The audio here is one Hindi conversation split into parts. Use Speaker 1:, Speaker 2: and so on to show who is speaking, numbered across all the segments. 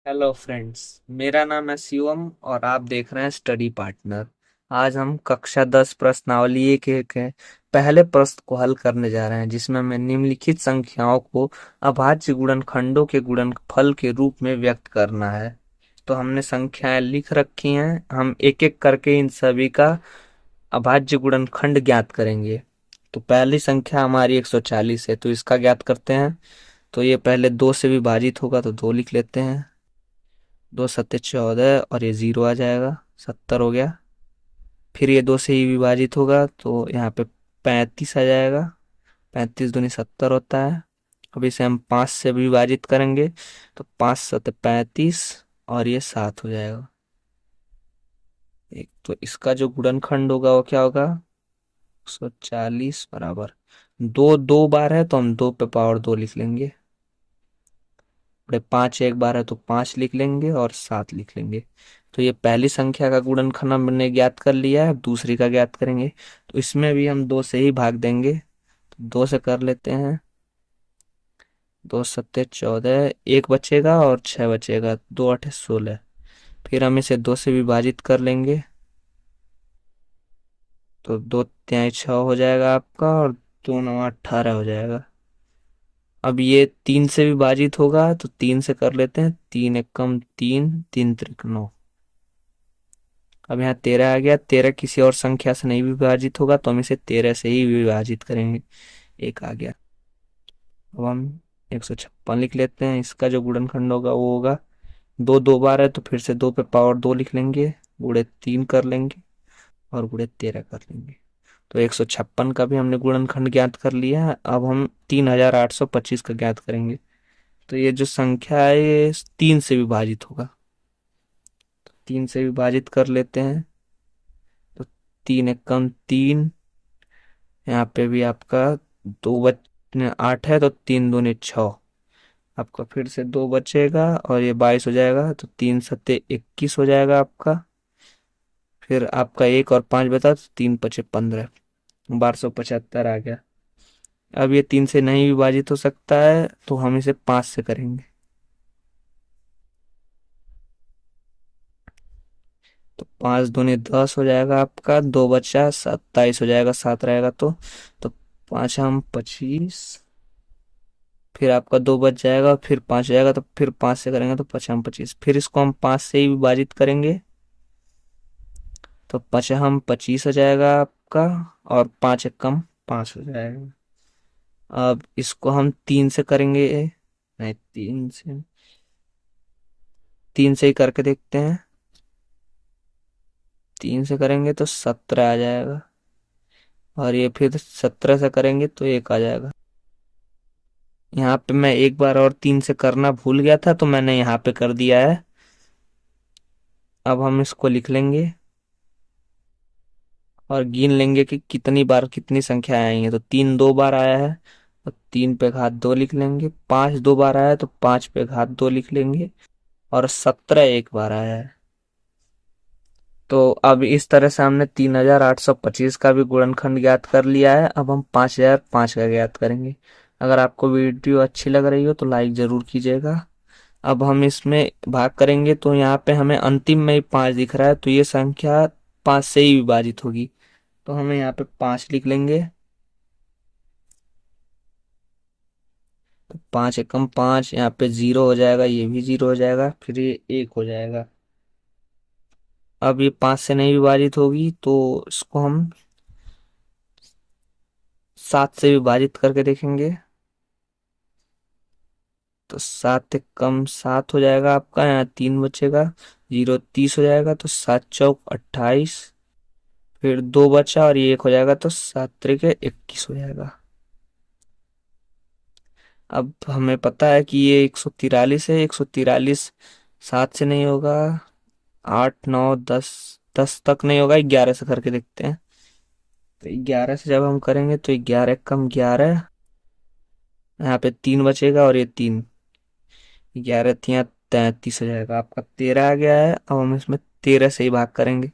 Speaker 1: Hello friends. मेरा नाम है शिवम और आप देख रहे हैं स्टडी पार्टनर। आज हम कक्षा 10 प्रश्नावली एक एक है पहले प्रश्न को हल करने जा रहे हैं, जिसमें हमें निम्नलिखित संख्याओं को अभाज्य गुणनखंडों के गुणनफल के रूप में व्यक्त करना है। तो हमने संख्याएं लिख रखी हैं, हम एक एक करके इन सभी का अभाज्य गुणनखंड ज्ञात करेंगे। तो पहली संख्या हमारी 140 है, तो इसका ज्ञात करते हैं। तो ये पहले 2 से विभाजित होगा, तो 2 लिख लेते हैं। 2 सत्ते 14 और ये 0 आ जाएगा, 70 हो गया। फिर ये 2 से ही विभाजित होगा, तो यहाँ पे 35 आ जाएगा। 35 दूनी 70 होता है। अब इसे हम 5 से विभाजित करेंगे, तो 5 सत्ते 35 और ये 7 हो जाएगा। एक तो इसका जो गुणनखंड होगा वो क्या होगा, 140 बराबर दो। दो बार है तो हम 2 पे पावर 2 लिख लेंगे। बड़े 5 एक बार है तो 5 लिख लेंगे और 7 लिख लेंगे। तो ये पहली संख्या का गुणनखंड हमने ज्ञात कर लिया है। अब दूसरी का ज्ञात करेंगे, तो इसमें भी हम 2 से ही भाग देंगे। तो 2 से कर लेते हैं। 2 सत्ते 14, एक बचेगा और 6 बचेगा, 2 8 16। फिर हम इसे 2 से विभाजित कर लेंगे, तो 2 तिहाई 6 हो जाएगा आपका, और 2 9 18 हो जाएगा। अब ये 3 से विभाजित होगा, तो 3 से कर लेते हैं। 3 एकम 3, 3 त्रिक 9। अब यहाँ 13 आ गया। 13 किसी और संख्या से नहीं विभाजित होगा, तो हम इसे 13 से ही विभाजित करेंगे। एक आ गया। अब हम 156 लिख लेते हैं। इसका जो गुणनखंड होगा वो होगा, दो दो बार है तो फिर से 2 पे पावर 2 लिख लेंगे, गुणे 3 कर लेंगे और गुणे 13 कर लेंगे। तो 156 का भी हमने गुणनखंड ज्ञात कर लिया है। अब हम 3825 का ज्ञात करेंगे। तो ये जो संख्या है ये 3 से विभाजित होगा, तो 3 से विभाजित कर लेते हैं। तो 3 एकम 3, यहाँ पे भी आपका 8 है, तो 3 दूनी 6। आपका फिर से 2 बचेगा और ये 22 हो जाएगा, तो 3 सत्ते 21 हो जाएगा आपका। फिर आपका 1 और 5 बता, तो 3 पचे 15, 1275 आ गया। अब ये 3 से नहीं विभाजित हो सकता है, तो हम इसे 5 से करेंगे। तो 5 दूनी 10 हो जाएगा आपका, 2 बचा 27 हो जाएगा, 7 रहेगा तो 5 हम 25। फिर आपका 2 बच जाएगा, फिर 5 हो जाएगा, तो फिर 5 से करेंगे तो 5 हम 25। फिर इसको हम 5 से ही विभाजित करेंगे, तो 5 हम 25 हो जाएगा आपका, और 5 एकम 5 हो जाएगा। अब इसको हम 3 से करेंगे, नहीं 3 से ही करके देखते हैं। 3 से करेंगे तो 17 आ जाएगा, और ये फिर 17 से करेंगे तो 1 आ जाएगा। यहाँ पे मैं एक बार और 3 से करना भूल गया था, तो मैंने यहाँ पे कर दिया है। अब हम इसको लिख लेंगे और गिन लेंगे कि कितनी बार कितनी संख्या आई है। तो 3 दो बार आया है, तो 3 पे घात 2 लिख लेंगे। 5 दो बार आया है, तो 5 पे घात 2 लिख लेंगे। और 17 एक बार आया है। तो अब इस तरह से हमने 3825 का भी गुणनखंड ज्ञात कर लिया है। अब हम 5005 का ज्ञात करेंगे। अगर आपको वीडियो अच्छी लग रही हो तो लाइक जरूर कीजिएगा। अब हम इसमें भाग करेंगे, तो यहाँ पे हमें अंतिम में ही 5 दिख रहा है, तो ये संख्या 5 से ही विभाजित होगी। तो हमें यहाँ पे 5 लिख लेंगे। तो 5 एकम 5, यहाँ पे 0 हो जाएगा, ये भी 0 हो जाएगा, फिर ये 1 हो जाएगा। अब ये 5 से नहीं विभाजित होगी, तो इसको हम 7 से विभाजित करके देखेंगे। तो 7 एकम 7 हो जाएगा आपका, यहाँ 3 बचेगा, 0 30 हो जाएगा, तो 7 चौक 28। फिर 2 बचा और ये 1 हो जाएगा, तो 7 त्रिके 21 हो जाएगा। अब हमें पता है कि ये 143 है। 143 7 से नहीं होगा, 8 9 10, 10 तक नहीं होगा, 11 से करके देखते हैं। तो 11 से जब हम करेंगे तो 11 एकम 11, यहाँ पे 3 बचेगा और ये 3, 11 तिया 33 हो जाएगा। आपका 13 आ गया है। अब हम इसमें 13 से ही भाग करेंगे।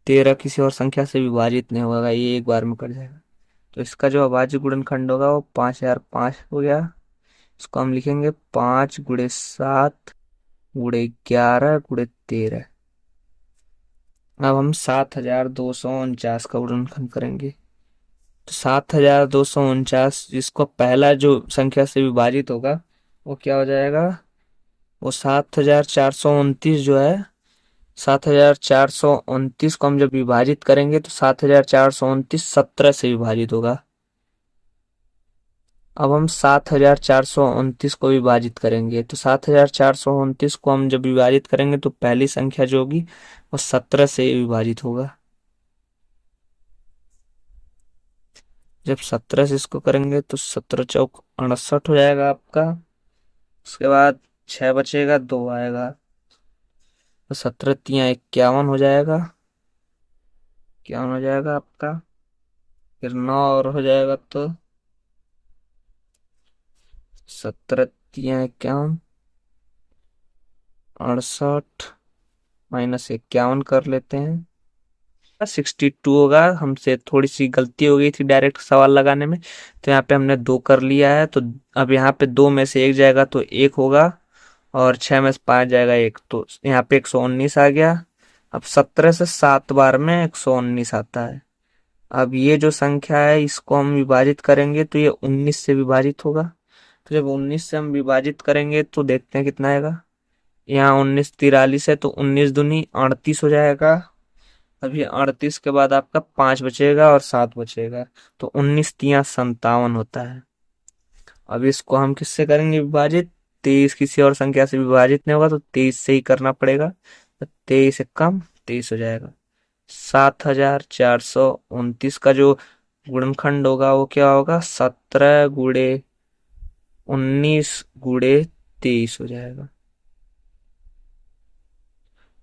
Speaker 1: 13 किसी और संख्या से विभाजित नहीं होगा, ये एक बार में कट जाएगा। तो इसका जो अभाज्य गुणनखंड होगा वो 5005 हो गया। इसको हम लिखेंगे 5 गुणे 7 गुणे 11 गुणे 13। अब हम 7249 का गुणनखंड करेंगे। तो 7249 जिसको पहला जो संख्या से विभाजित होगा वो क्या हो जाएगा, वो 7429 जो है, 7429 को हम जब विभाजित करेंगे तो 7429 17 से विभाजित होगा। अब हम 7429 को विभाजित करेंगे तो 7429 को हम जब विभाजित करेंगे तो पहली संख्या जो होगी वो 17 से विभाजित होगा। जब 17 से इसको करेंगे तो 17 चौक 68 हो जाएगा आपका। उसके बाद 6 बचेगा, 2 आएगा तो 17 तिया 51 हो जाएगा। 51 हो जाएगा आपका। फिर 9 और हो जाएगा तो 17 तिया 51, 68 माइनस 51 कर लेते हैं। 62 होगा। हमसे थोड़ी सी गलती हो गई थी डायरेक्ट सवाल लगाने में, तो यहाँ पे हमने 2 कर लिया है। तो अब यहाँ पे 2 में से 1 जाएगा तो 1 होगा, और 6 में से 5 जाएगा 1, तो यहाँ पे 119 आ गया। अब 17 से 7 बार में 119 आता है। अब ये जो संख्या है इसको हम विभाजित करेंगे तो ये 19 से विभाजित होगा। तो जब 19 से हम विभाजित करेंगे तो देखते हैं कितना आएगा। यहाँ 19 43 है तो 19 दूनी 38 हो जाएगा। अभी 38 के बाद आपका 5 बचेगा और 7 बचेगा, तो 19 तिया 57 होता है। अब इसको हम किससे करेंगे विभाजित, 23 किसी और संख्या से विभाजित नहीं होगा तो 23 से ही करना पड़ेगा। तो 23 से कम 23 हो जाएगा। 7429 का जो गुणनखंड होगा वो क्या होगा, 17 गुणे 19 गुणे 23 हो जाएगा।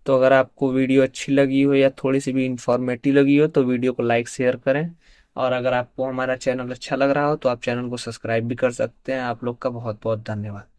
Speaker 1: तो अगर आपको वीडियो अच्छी लगी हो या थोड़ी सी भी इंफॉर्मेटिव लगी हो तो वीडियो को लाइक शेयर करें। और अगर आपको हमारा चैनल अच्छा लग रहा हो तो आप चैनल को सब्सक्राइब भी कर सकते हैं। आप लोग का बहुत बहुत धन्यवाद।